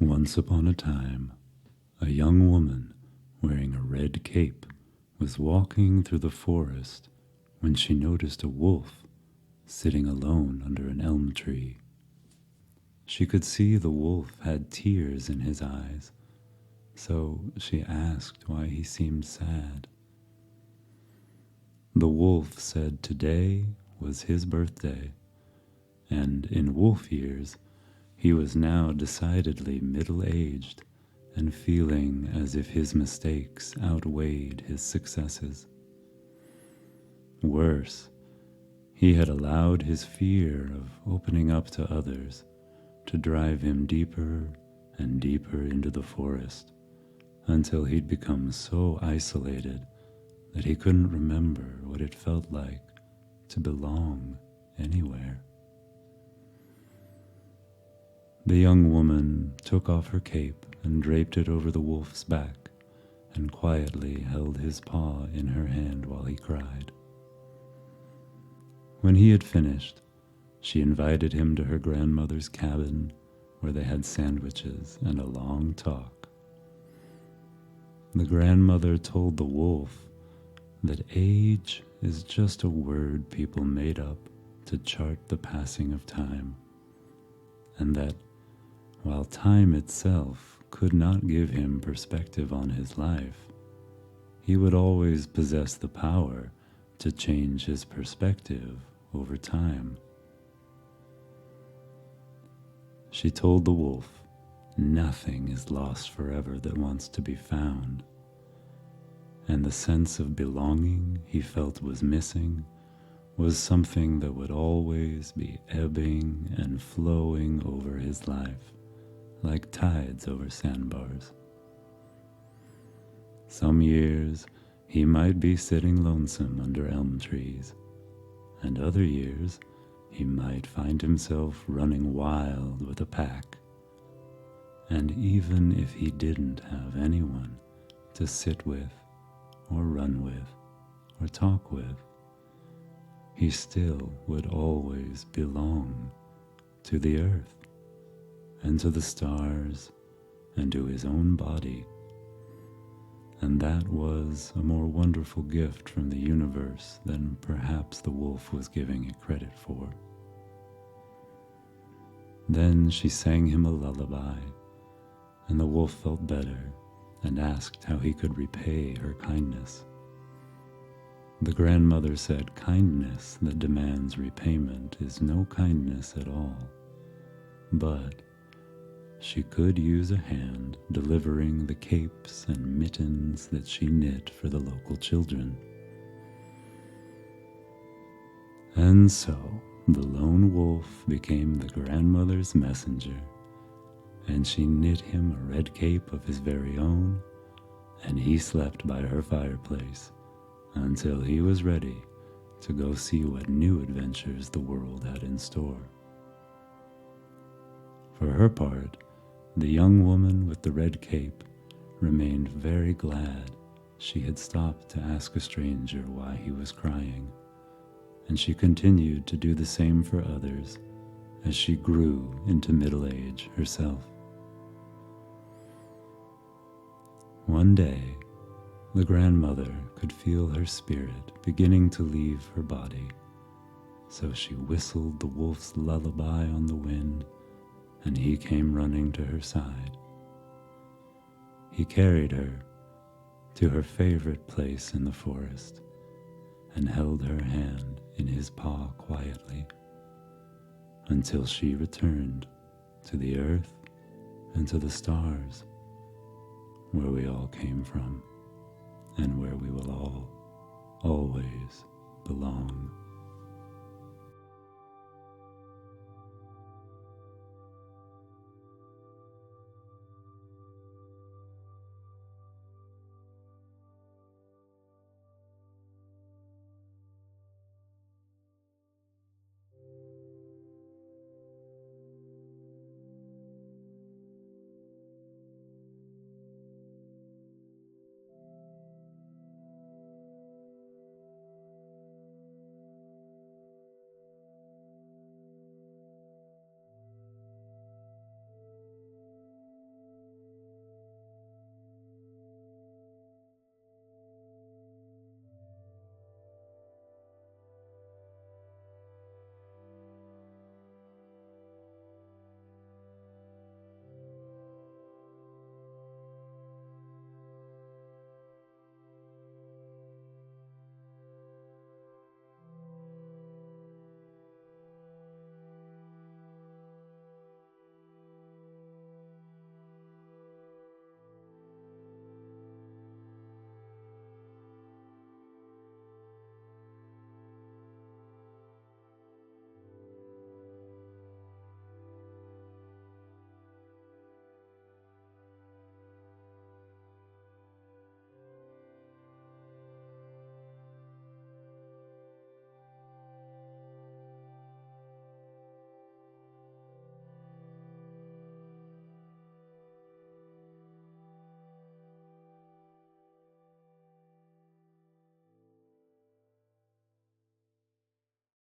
Once upon a time, a young woman wearing a red cape was walking through the forest when she noticed a wolf sitting alone under an elm tree. She could see the wolf had tears in his eyes, so she asked why he seemed sad. The wolf said today was his birthday, and in wolf years, he was now decidedly middle-aged and feeling as if his mistakes outweighed his successes. Worse, he had allowed his fear of opening up to others to drive him deeper and deeper into the forest until he'd become so isolated that he couldn't remember what it felt like to belong anywhere. The young woman took off her cape and draped it over the wolf's back and quietly held his paw in her hand while he cried. When he had finished, she invited him to her grandmother's cabin where they had sandwiches and a long talk. The grandmother told the wolf that age is just a word people made up to chart the passing of time, and that while time itself could not give him perspective on his life, he would always possess the power to change his perspective over time. She told the wolf, nothing is lost forever that wants to be found, and the sense of belonging he felt was missing was something that would always be ebbing and flowing over his life, like tides over sandbars. Some years he might be sitting lonesome under elm trees, and other years he might find himself running wild with a pack. And even if he didn't have anyone to sit with, or run with, or talk with, he still would always belong to the earth, and to the stars, and to his own body. And that was a more wonderful gift from the universe than perhaps the wolf was giving it credit for. Then she sang him a lullaby, and the wolf felt better and asked how he could repay her kindness. The grandmother said kindness that demands repayment is no kindness at all, but she could use a hand delivering the capes and mittens that she knit for the local children. And so the lone wolf became the grandmother's messenger, and she knit him a red cape of his very own, and he slept by her fireplace until he was ready to go see what new adventures the world had in store. For her part, the young woman with the red cape remained very glad she had stopped to ask a stranger why he was crying, and she continued to do the same for others as she grew into middle age herself. One day, the grandmother could feel her spirit beginning to leave her body, so she whistled the wolf's lullaby on the wind, and he came running to her side. He carried her to her favorite place in the forest and held her hand in his paw quietly until she returned to the earth and to the stars, where we all came from and where we will all always belong.